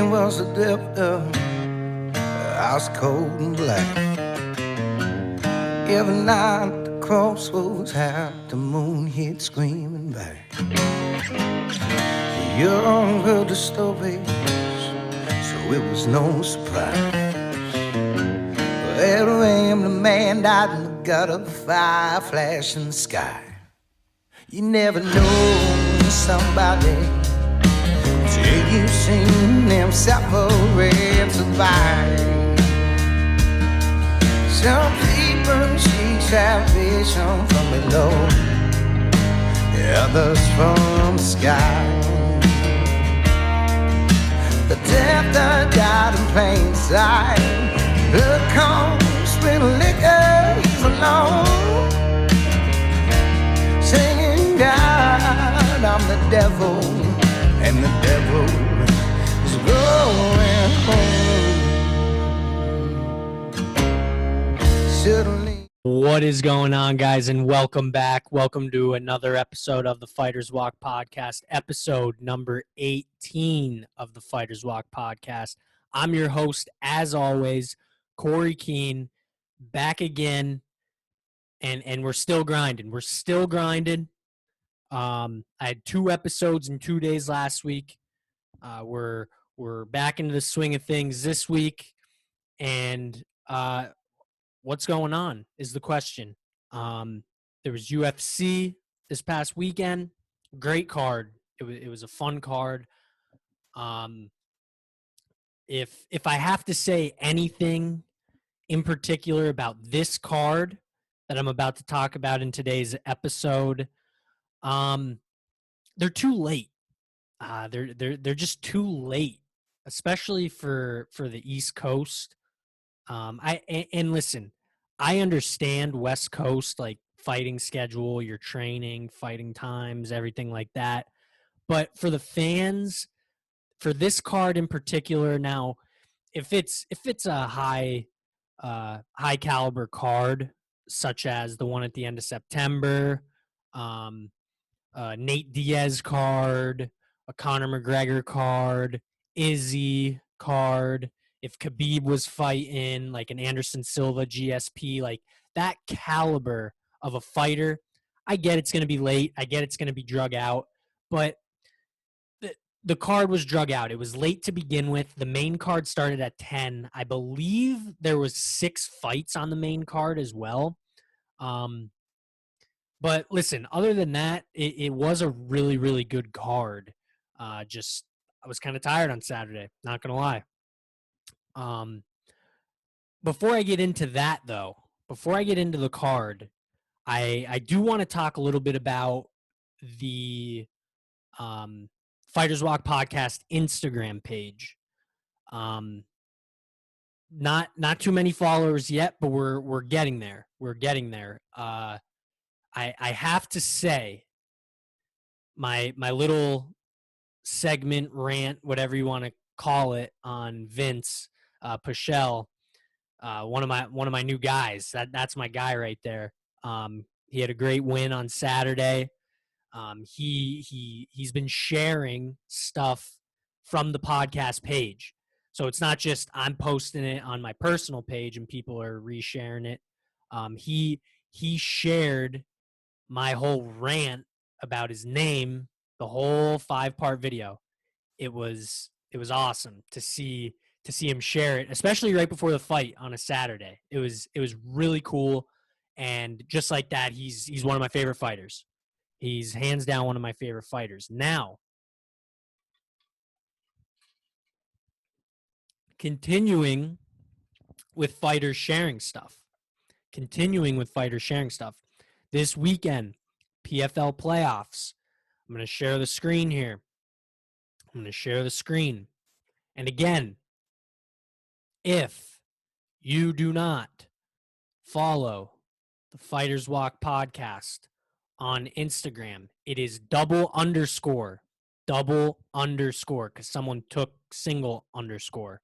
It was the depth of ice cold and black. Every night at the crossroads, how the moon hit screaming back. You don't heard the stories, so it was no surprise. But at 2 a.m. the man died in the gutter, fire flash in the sky. You never know somebody till you've seen them separate survive. Some people see salvation from below, others from the sky. The death that died in plain sight. Blood comes with liquor, he's alone, singing, God, I'm the devil, and the devil is going home. Suddenly. What is going on, guys, and welcome back. Welcome to another episode of the Fighters Walk podcast, episode number 18 of the Fighters Walk podcast. I'm your host, as always, Corey Keene, back again, and we're still grinding. I had 2 episodes in 2 days last week. We're back into the swing of things this week, and what's going on is the question. There was UFC this past weekend. Great card. It was a fun card. If I have to say anything in particular about this card that I'm about to talk about in today's episode, they're too late. They're just too late, especially for the East Coast. And listen, I understand West Coast, like fighting schedule, your training, fighting times, everything like that. But for the fans, for this card in particular, now, if it's a high caliber card, such as the one at the end of September, Nate Diaz card, a Conor McGregor card, Izzy card, if Khabib was fighting, like an Anderson Silva GSP, like that caliber of a fighter, I get it's going to be late. I get it's going to be drug out. But the card was drug out. It was late to begin with. The main card started at 10. I believe there was 6 fights on the main card as well. But listen, other than that, it was a really, really good card. I was kind of tired on Saturday, not going to lie. Before I get into that, though, before I get into the card, I do want to talk a little bit about the Fighters Walk podcast Instagram page. Not too many followers yet, but we're getting there. We're getting there. I have to say, my little segment, rant, whatever you want to call it, on Vince Pichel, one of my new guys. That's my guy right there. He had a great win on Saturday. He's been sharing stuff from the podcast page. So it's not just I'm posting it on my personal page and people are resharing it. He shared my whole rant about his name, the whole 5-part video. It was awesome to see him share it, especially right before the fight on a Saturday. It was really cool, and just like that, he's one of my favorite fighters. He's hands down one of my favorite fighters. Now, continuing with fighters sharing stuff. This weekend, PFL playoffs. I'm going to share the screen here. And again, if you do not follow the Fighters Walk podcast on Instagram, it is double underscore, because someone took single underscore,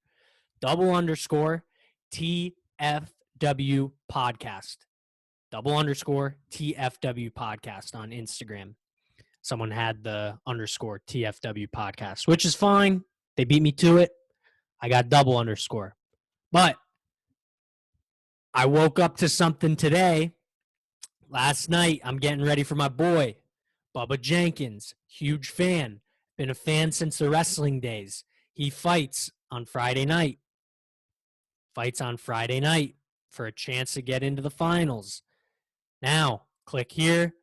double underscore TFW podcast, double underscore TFW podcast on Instagram. Someone had the underscore TFW podcast, which is fine. They beat me to it. I got double underscore. But I woke up to something today. Last night, I'm getting ready for my boy, Bubba Jenkins. Huge fan. Been a fan since the wrestling days. He fights on Friday night. Fights on Friday night for a chance to get into the finals. Now, click here.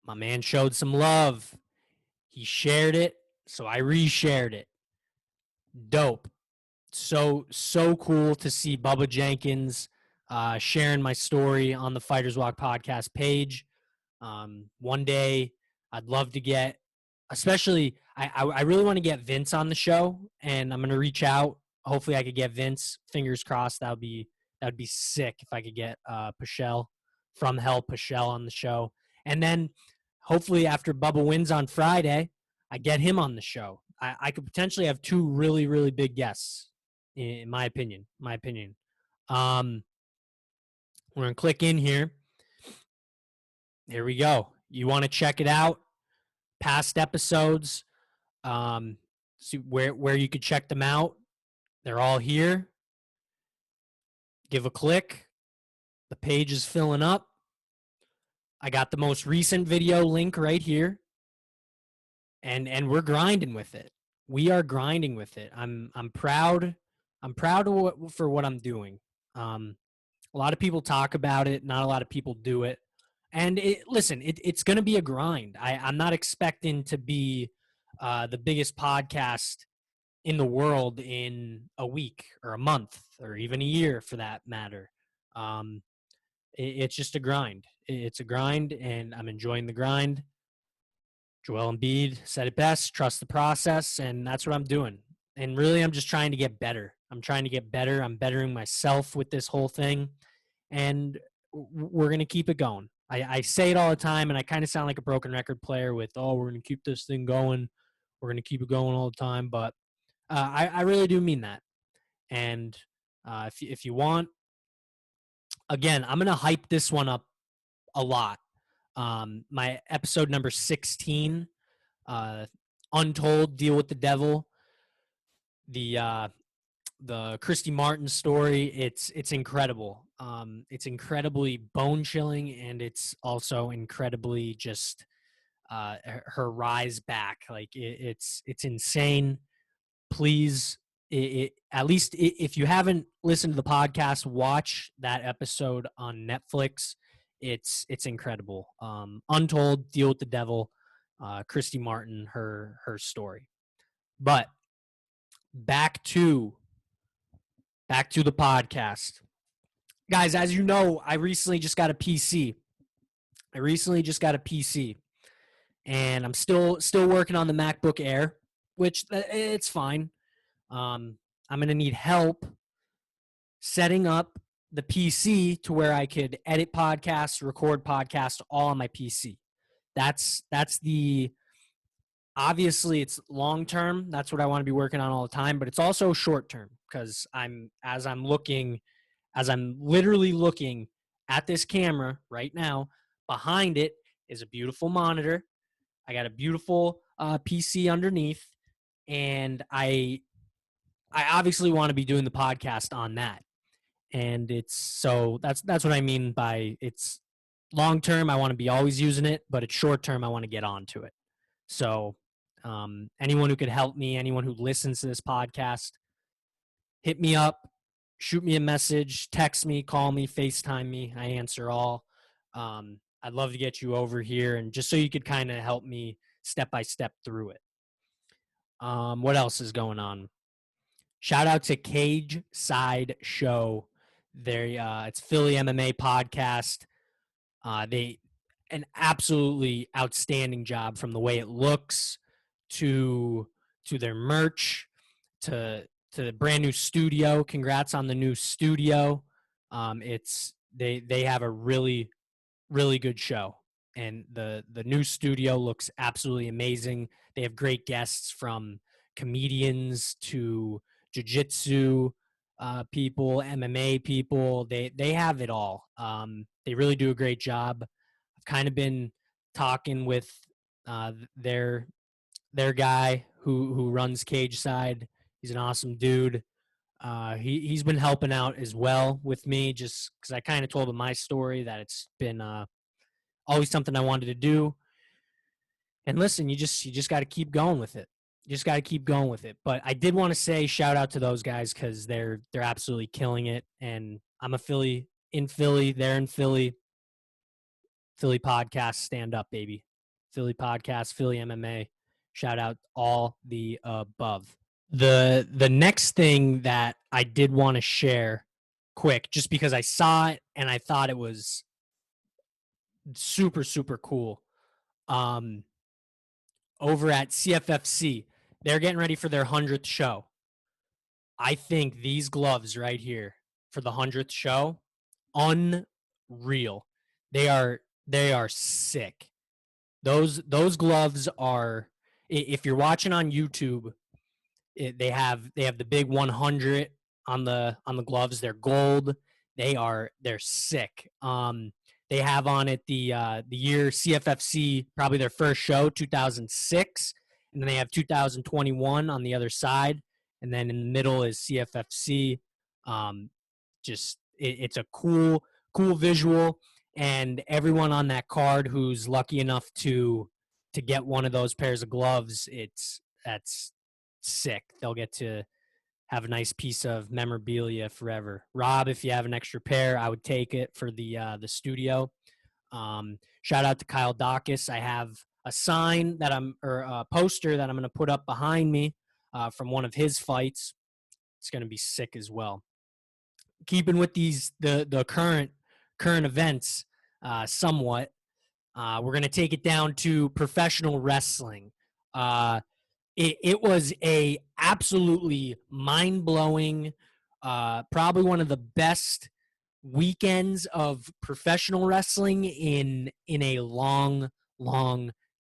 My man showed some love. He shared it, so I reshared it. Dope. So cool to see Bubba Jenkins sharing my story on the Fighters Walk podcast page. One day, I'd love to get, especially, I really want to get Vince on the show, and I'm gonna reach out. Hopefully, I could get Vince. Fingers crossed. That would be sick if I could get Pichelle from Hell Pichelle on the show, and then hopefully after Bubba wins on Friday, I get him on the show. I could potentially have two really big guests, in my opinion. Um, we're gonna click in here. Here we go. You want to check it out? Past episodes, see where you could check them out. They're all here. Give a click. The page is filling up. I got the most recent video link right here, and we're grinding with it. We are grinding with it. I'm proud. I'm proud for what I'm doing. A lot of people talk about it. Not a lot of people do it. And it's going to be a grind. I'm not expecting to be the biggest podcast in the world in a week or a month or even a year for that matter. Um, it's just a grind. It's a grind, and I'm enjoying the grind. Joel Embiid said it best, trust the process, and that's what I'm doing. And really, I'm just trying to get better. I'm trying to get better. I'm bettering myself with this whole thing, and we're going to keep it going. I say it all the time, and I kind of sound like a broken record player with, oh, we're going to keep this thing going. We're going to keep it going all the time. But I really do mean that. And if you want, again, I'm going to hype this one up a lot. My episode number 16, Untold, Deal with the Devil, the Christy Martin story. It's incredible. It's incredibly bone chilling, and it's also incredibly just her rise back. Like it's insane. Please, at least if you haven't listened to the podcast, watch that episode on Netflix. It's incredible. Untold, Deal with the Devil, Christy Martin, her story. But back to the podcast. Guys, as you know, I recently just got a PC. And I'm still working on the MacBook Air, which it's fine. I'm going to need help setting up the PC to where I could edit podcasts, record podcasts all on my PC. That's the obviously it's long term. That's what I want to be working on all the time, but it's also short term because I'm literally looking at this camera right now. Behind it is a beautiful monitor. I got a beautiful PC underneath, and I obviously want to be doing the podcast on that. And that's what I mean by it's long term. I want to be always using it, but it's short term. I want to get onto it. So anyone who could help me, anyone who listens to this podcast, hit me up, shoot me a message, text me, call me, FaceTime me. I answer all. I'd love to get you over here, and just so you could kind of help me step by step through it. What else is going on? Shout out to Cage Side Show. It's Philly MMA podcast. They an absolutely outstanding job from the way it looks to their merch to the brand new studio. Congrats on the new studio. It's they have a really good show, and the new studio looks absolutely amazing. They have great guests from comedians to jiu-jitsu people, MMA people. They have it all. They really do a great job. I've kind of been talking with their their guy who runs Cage Side. He's an awesome dude. He's been helping out as well with me, just because I kind of told him my story, that it's been always something I wanted to do. And listen, you just got to keep going with it. You just got to keep going with it. But I did want to say shout out to those guys because they're absolutely killing it. And I'm a Philly in Philly. They're in Philly. Philly podcast, stand up, baby. Philly podcast, Philly MMA. Shout out all the above. The next thing that I did want to share quick, just because I saw it and I thought it was super, super cool. Over at CFFC, they're getting ready for their 100th show. I think these gloves right here for the 100th show, unreal. They are sick. Those gloves are, if you're watching on YouTube, they have the big 100 on the gloves. They're gold. They're sick. They have on it the year CFFC, probably their first show, 2006, and then they have 2021 on the other side, and then in the middle is CFFC. It's a cool visual, and everyone on that card who's lucky enough to get one of those pairs of gloves, that's sick. They'll get to have a nice piece of memorabilia forever. Rob, if you have an extra pair, I would take it for the studio. Shout out to Kyle Dawkins. I have a sign that or a poster that I'm going to put up behind me from one of his fights. It's going to be sick as well. Keeping with the current events, somewhat. We're going to take it down to professional wrestling. It was a absolutely mind-blowing, probably one of the best weekends of professional wrestling in a long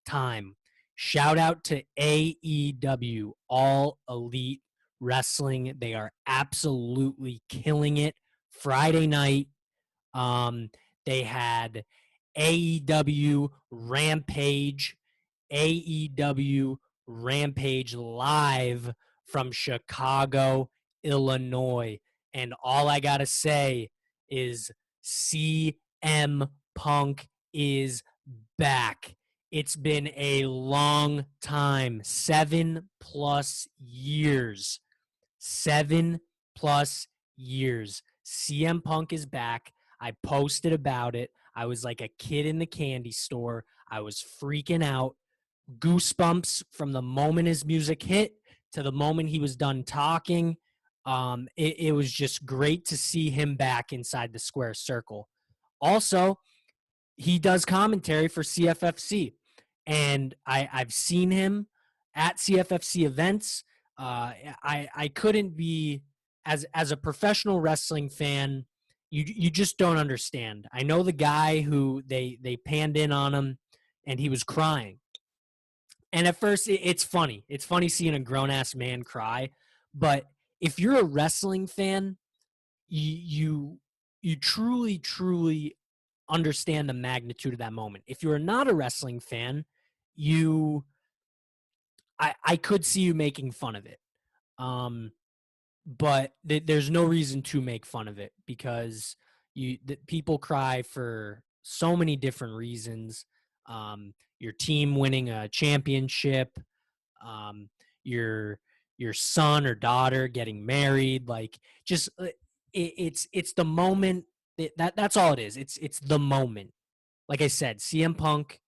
time. Shout out to AEW, All Elite Wrestling. They are absolutely killing it. Friday night, they had AEW Rampage, AEW Rampage live from Chicago, Illinois. And all I got to say is CM Punk is back. It's been a long time, 7+ years. 7+ years. CM Punk is back. I posted about it. I was like a kid in the candy store. I was freaking out. Goosebumps from the moment his music hit to the moment he was done talking. It was just great to see him back inside the square circle. Also, he does commentary for CFFC, and I've seen him at CFFC events. I couldn't be, as a professional wrestling fan, you just don't understand. I know the guy who they panned in on him, and he was crying. And at first, it's funny. It's funny seeing a grown ass man cry. But if you're a wrestling fan, you truly understand the magnitude of that moment. If you're not a wrestling fan, I could see you making fun of it. But there's no reason to make fun of it because people cry for so many different reasons. Your team winning a championship, um, your son or daughter getting married, like just it's the moment that's all it is. It's the moment. Like I said, CM Punk,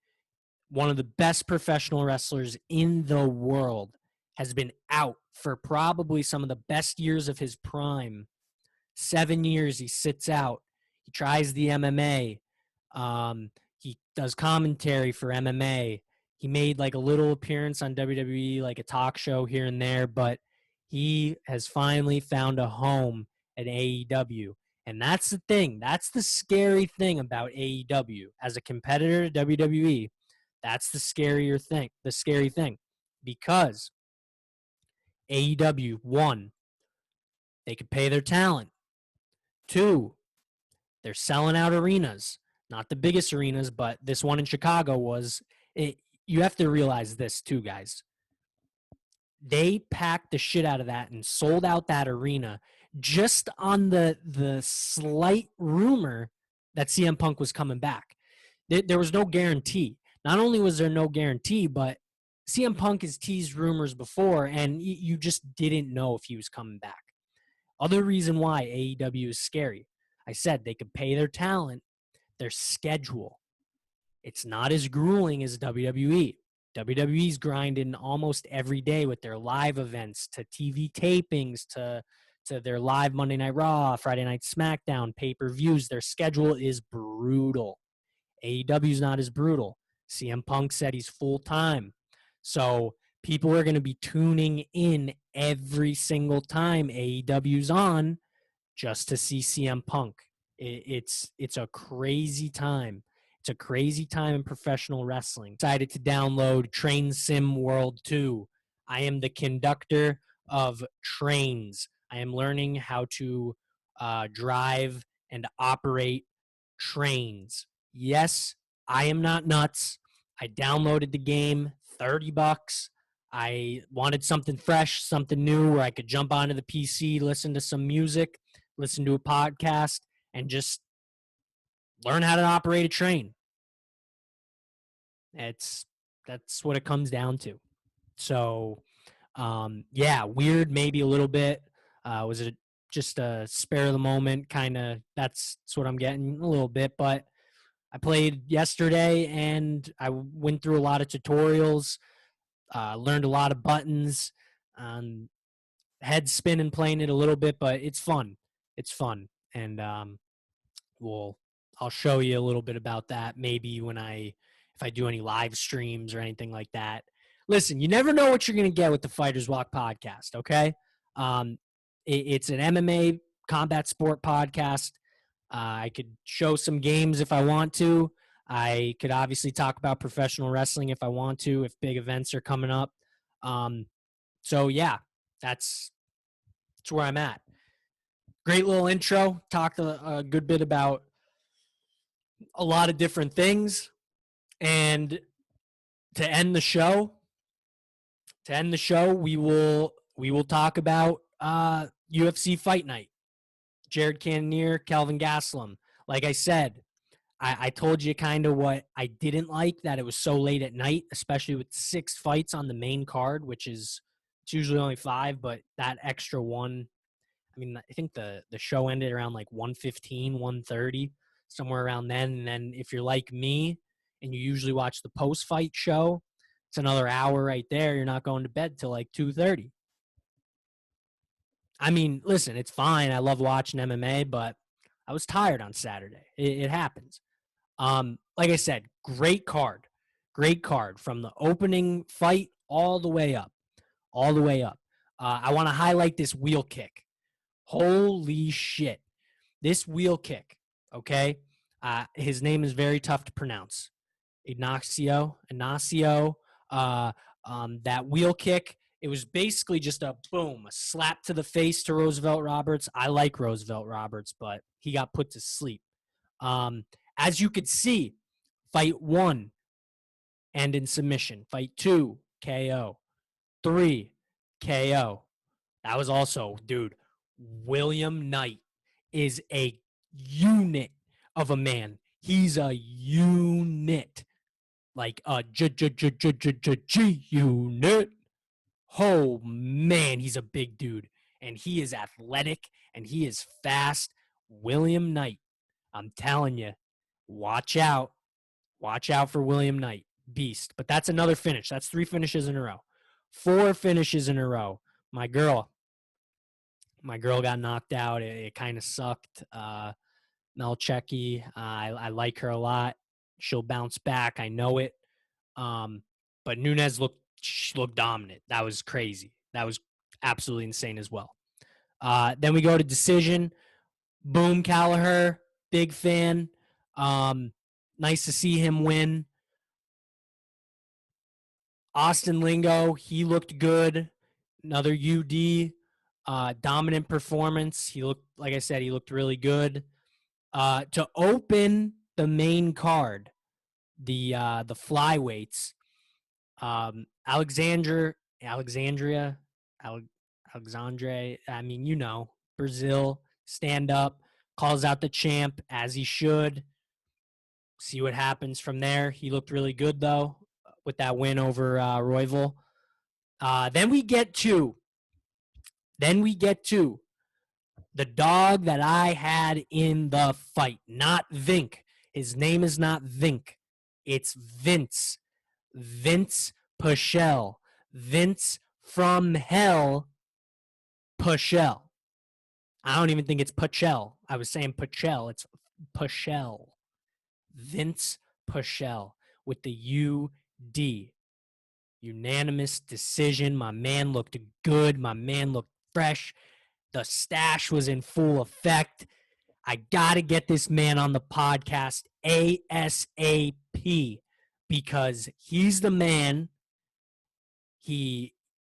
one of the best professional wrestlers in the world, has been out for probably some of the best years of his prime. 7 years he sits out. He tries the MMA. He does commentary for MMA. He made like a little appearance on WWE, like a talk show here and there, but he has finally found a home at AEW. And that's the thing. That's the scary thing about AEW. As a competitor to WWE, that's the scary thing. Because AEW, one, they could pay their talent. Two, they're selling out arenas. Not the biggest arenas, but this one in Chicago was it. You have to realize this too, guys. They packed the shit out of that and sold out that arena just on the slight rumor that CM Punk was coming back. There was no guarantee. Not only was there no guarantee, but CM Punk has teased rumors before, and you just didn't know if he was coming back. Other reason why AEW is scary. I said they could pay their talent, their schedule. It's not as grueling as WWE. WWE's grinding almost every day with their live events to TV tapings to their live Monday Night Raw, Friday Night SmackDown, pay-per-views. Their schedule is brutal. AEW's not as brutal. CM Punk said he's full-time. So people are going to be tuning in every single time AEW's on just to see CM Punk. It's a crazy time. It's a crazy time in professional wrestling. Decided to download Train Sim World 2. I am the conductor of trains. I am learning how to drive and operate trains. Yes, I am not nuts. I downloaded the game, $30. I wanted something fresh, something new where I could jump onto the PC, listen to some music, listen to a podcast, and just learn how to operate a train. That's what it comes down to. So, yeah, weird, maybe a little bit. Was it just a spare of the moment kind of? That's what I'm getting a little bit, but I played yesterday and I went through a lot of tutorials, learned a lot of buttons, head spinning playing it a little bit, but it's fun. It's fun. And I'll show you a little bit about that maybe if I do any live streams or anything like that. Listen, you never know what you're going to get with the Fighters Walk podcast, okay? It's an MMA combat sport podcast. I could show some games if I want to. I could obviously talk about professional wrestling if I want to, if big events are coming up. So yeah, that's where I'm at. Great little intro. Talked a good bit about a lot of different things. And to end the show, we will talk about UFC Fight Night. Jared Cannonier, Kelvin Gastelum. Like I said, I told you kind of what I didn't like, that it was so late at night, especially with 6 fights on the main card, which is it's usually only 5, but that extra one. I mean, I think the show ended around like 1:15, 1:30, somewhere around then. And then if you're like me and you usually watch the post-fight show, it's another hour right there. You're not going to bed till like 2:30. I mean, listen, it's fine. I love watching MMA, but I was tired on Saturday. It happens. Like I said, great card from the opening fight all the way up, I want to highlight this wheel kick. Holy shit. This wheel kick, okay? His name is very tough to pronounce. Ignacio. That wheel kick, it was basically just a boom, a slap to the face to Roosevelt Roberts. I like Roosevelt Roberts, but he got put to sleep. As you could see, fight 1, and in submission. Fight 2, KO. 3, KO. That was also, dude, William Knight is a unit of a man. He's a unit. Like a G unit. Oh, man, he's a big dude. And he is athletic and he is fast. William Knight, I'm telling you, watch out. Watch out for William Knight. Beast. But that's another finish. That's 3 finishes in a row. 4 finishes in a row. My girl got knocked out. It kind of sucked. Melchecki, I like her a lot. She'll bounce back. I know it. But Nunes looked dominant. That was crazy. That was absolutely insane as well. Then we go to decision. Boom, Callagher, big fan. Nice to see him win. Austin Lingo, he looked good. Another UD, dominant performance. He looked, like I said, he looked really good. To open the main card, the flyweights, Alexander Alexandria, Alexandre. I mean, Brazil, stand up, calls out the champ as he should. See what happens from there. He looked really good though with that win over Royval. Then we get to the dog that I had in the fight, not Vink. His name is not Vink. It's Vince. Vince Pichel. Vince from hell Pichel. I don't even think it's Pichel. I was saying Pichel. It's Pichel. Vince Pichel with the UD. Unanimous decision. My man looked good. My man looked fresh. The stash was in full effect. I got to get this man on the podcast ASAP because he's the man.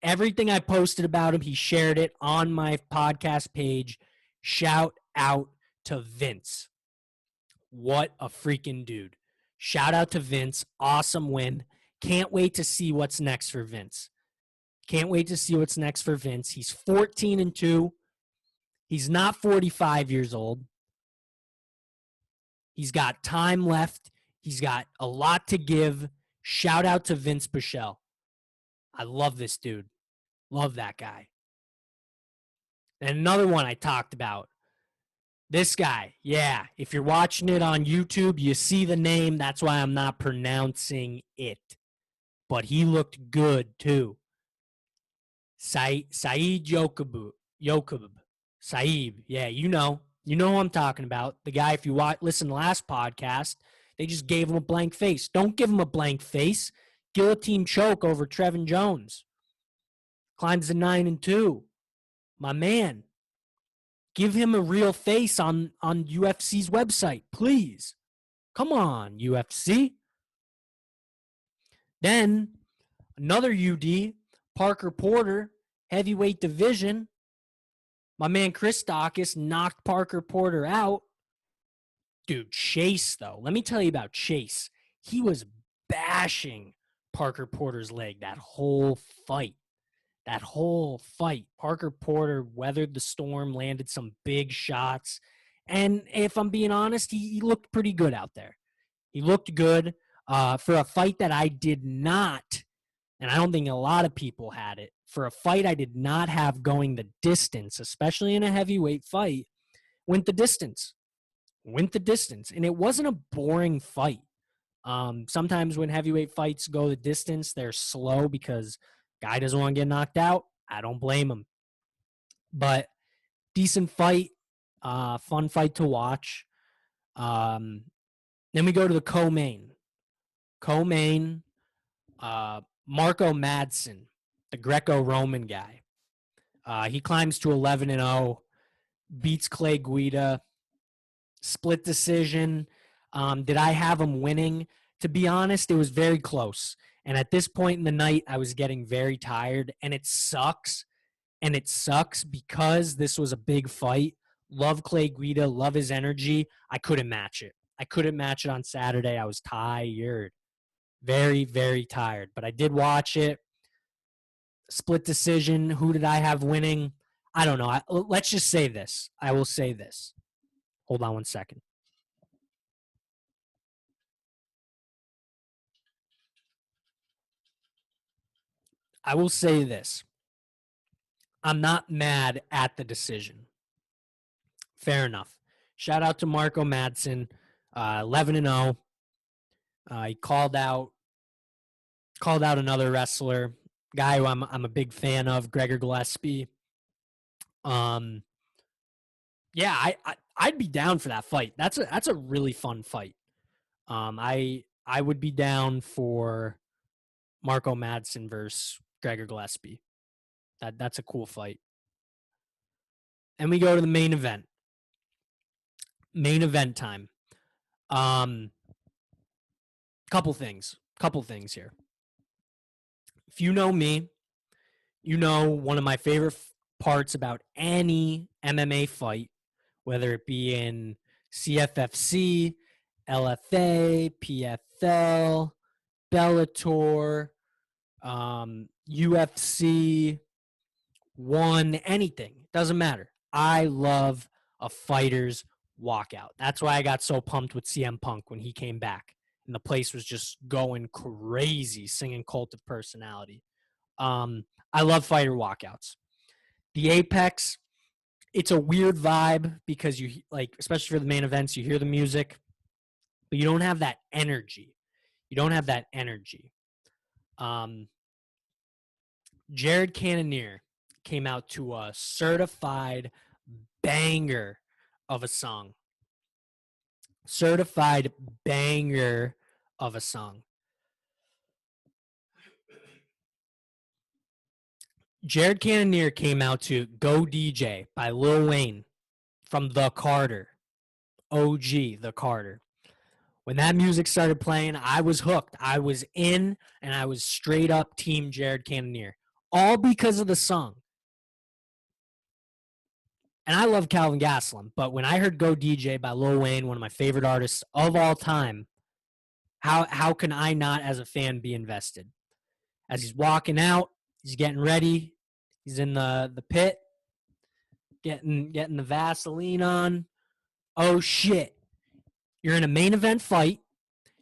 Everything I posted about him, he shared it on my podcast page. Shout out to Vince. What a freaking dude. Shout out to Vince. Awesome win. Can't wait to see what's next for Vince. He's 14-2. He's not 45 years old. He's got time left. He's got a lot to give. Shout out to Vince Pichel. I love this dude. Love that guy. And another one I talked about. This guy, yeah. If you're watching it on YouTube, you see the name. That's why I'm not pronouncing it. But he looked good, too. Saeed Yokub. Saeed, yeah, you know who I'm talking about. The guy, if you listen to the last podcast, they just gave him a blank face. Don't give him a blank face. Guillotine choke over Trevin Jones. Climbs to 9-2. My man. Give him a real face on UFC's website, please. Come on, UFC. Then, another UD, Parker Porter, heavyweight division. My man Chris Dawkins knocked Parker Porter out. Dude, Chase, though. Let me tell you about Chase. He was bashing Parker Porter's leg that whole fight. Parker Porter weathered the storm, landed some big shots. And if I'm being honest, he looked pretty good out there. He looked good for a fight that I did not, and I don't think a lot of people had it, for a fight I did not have going the distance, especially in a heavyweight fight, went the distance. And it wasn't a boring fight. Sometimes when heavyweight fights go the distance, they're slow because guy doesn't want to get knocked out. I don't blame him. But decent fight, fun fight to watch. Then we go to the co-main. Marco Madsen, the Greco-Roman guy. He climbs to 11-0, beats Clay Guida, split decision. Did I have him winning? To be honest, it was very close. And at this point in the night, I was getting very tired, and it sucks. Because this was a big fight. Love Clay Guida, love his energy. I couldn't match it. On Saturday. I was tired. Very, very tired. But I did watch it. Split decision. Who did I have winning? I don't know. Let's just say this. I will say this. Hold on one second. I will say this. I'm not mad at the decision. Fair enough. Shout out to Marco Madsen, 11-0. He called out another wrestler, guy who I'm a big fan of, Gregor Gillespie. Yeah, I'd be down for that fight. That's a really fun fight. I would be down for Marco Madsen versus Gregor Gillespie. That's a cool fight. And we go to the main event. Main event time. Couple things here. If you know me, you know one of my favorite parts about any MMA fight, whether it be in CFFC, LFA, PFL, Bellator, UFC 1, anything. Doesn't matter. I love a fighter's walkout. That's why I got so pumped with CM Punk when he came back. And the place was just going crazy singing Cult of Personality. I love fighter walkouts. The Apex, it's a weird vibe because you like, especially for the main events, you hear the music, but you don't have that energy. You don't have that energy. Um, Jared Cannonier came out to a certified banger of a song. Certified banger of a song. Jared Cannonier came out to Go DJ by Lil Wayne from The Carter. OG The Carter. When that music started playing, I was hooked. I was in, and I was straight up team Jared Cannonier. All because of the song. And I love Calvin Gaslam, but when I heard Go DJ by Lil Wayne, one of my favorite artists of all time, how can I not, as a fan, be invested? As he's walking out, he's getting ready, he's in the pit, getting the Vaseline on. Oh shit. You're in a main event fight.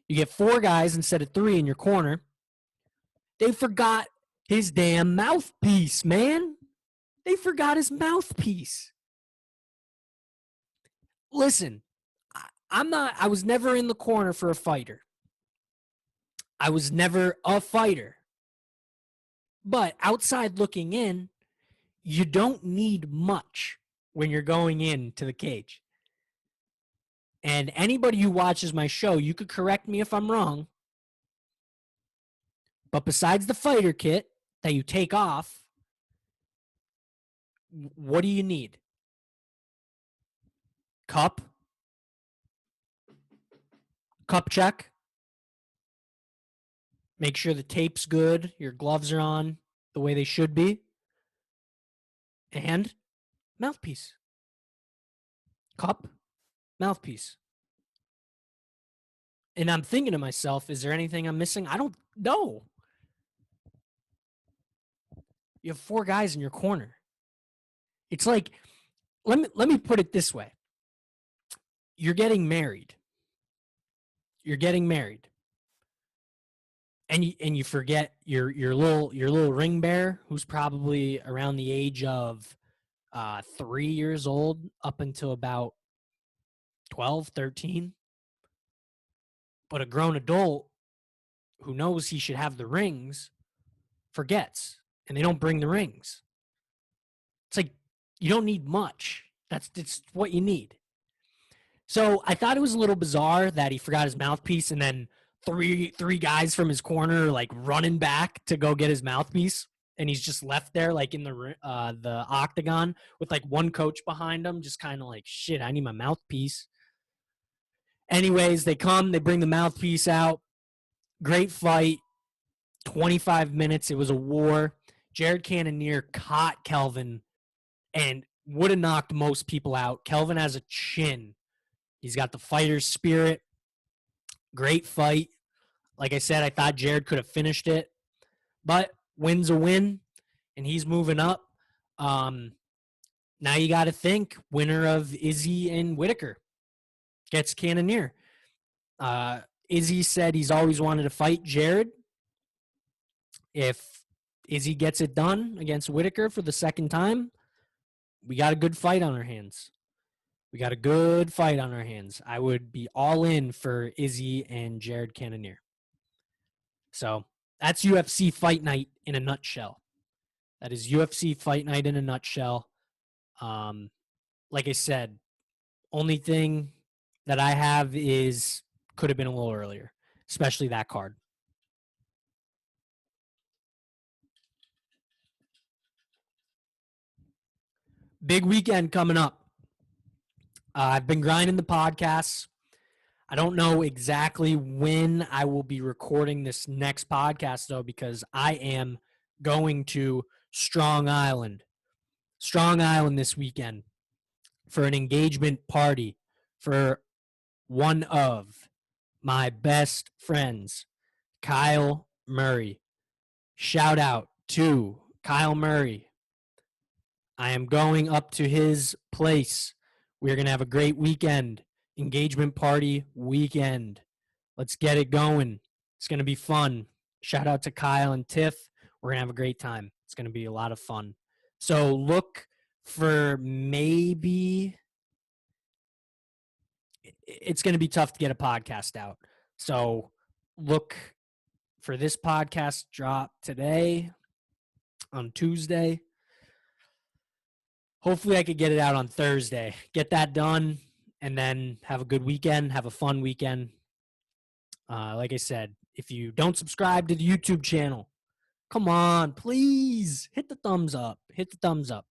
You get 4 guys instead of 3 in your corner. They forgot his damn mouthpiece, man. They forgot his mouthpiece. Listen, I was never in the corner for a fighter. I was never a fighter. But outside looking in, you don't need much when you're going into the cage. And anybody who watches my show, you could correct me if I'm wrong. But besides the fighter kit that you take off, what do you need? Cup check. Make sure the tape's good, your gloves are on the way they should be. And mouthpiece. Cup, mouthpiece. And I'm thinking to myself, is there anything I'm missing? I don't know. You have 4 guys in your corner. It's like, let me put it this way. You're getting married. And you forget your little ring bearer, who's probably around the age of 3 years old up until about 12, 13. But a grown adult who knows he should have the rings forgets, and they don't bring the rings. It's like, you don't need much. That's what you need. So I thought it was a little bizarre that he forgot his mouthpiece, and then three guys from his corner like running back to go get his mouthpiece, and he's just left there like in the octagon with like one coach behind him, just kind of like, shit, I need my mouthpiece. Anyways, they bring the mouthpiece out. Great fight. 25 minutes. It was a war. Jared Cannonier caught Kelvin and would have knocked most people out. Kelvin has a chin. He's got the fighter's spirit. Great fight. Like I said, I thought Jared could have finished it, but win's a win, and he's moving up. Now you got to think winner of Izzy and Whitaker gets Cannonier. Izzy said he's always wanted to fight Jared. If Izzy gets it done against Whitaker for the second time, we got a good fight on our hands. I would be all in for Izzy and Jared Cannonier. So that's UFC Fight Night in a nutshell. That is UFC Fight Night in a nutshell. Like I said, only thing that I have is could have been a little earlier, especially that card. Big weekend coming up. I've been grinding the podcasts. I don't know exactly when I will be recording this next podcast, though, because I am going to Strong Island this weekend for an engagement party for one of my best friends, Kyle Murray. Shout out to Kyle Murray. I am going up to his place. We're going to have a great weekend. Engagement party weekend. Let's get it going. It's going to be fun. Shout out to Kyle and Tiff. We're going to have a great time. It's going to be a lot of fun. So look for maybe it's going to be tough to get a podcast out. So look for this podcast drop today on Tuesday. Hopefully I could get it out on Thursday. Get that done and then have a good weekend, have a fun weekend. Like I said, if you don't subscribe to the YouTube channel, come on, please hit the thumbs up. Hit the thumbs up.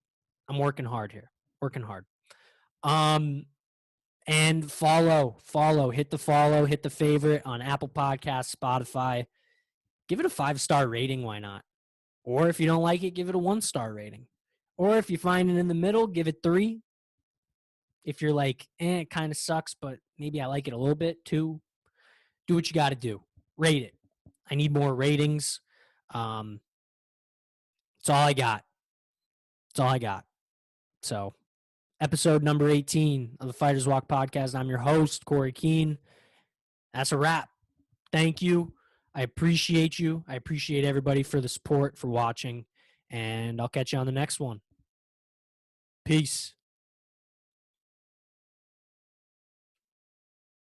I'm working hard here. Working hard. And follow, hit the favorite on Apple Podcasts, Spotify. Give it a 5-star rating. Why not? Or if you don't like it, give it a 1-star rating. Or if you find it in the middle, give it 3. If you're like, it kind of sucks, but maybe I like it a little bit, 2. Do what you got to do. Rate it. I need more ratings. That's all I got. That's all I got. So, episode number 18 of the Fighters Walk podcast. I'm your host, Corey Keene. That's a wrap. Thank you. I appreciate you. I appreciate everybody for the support, for watching, and I'll catch you on the next one. Peace.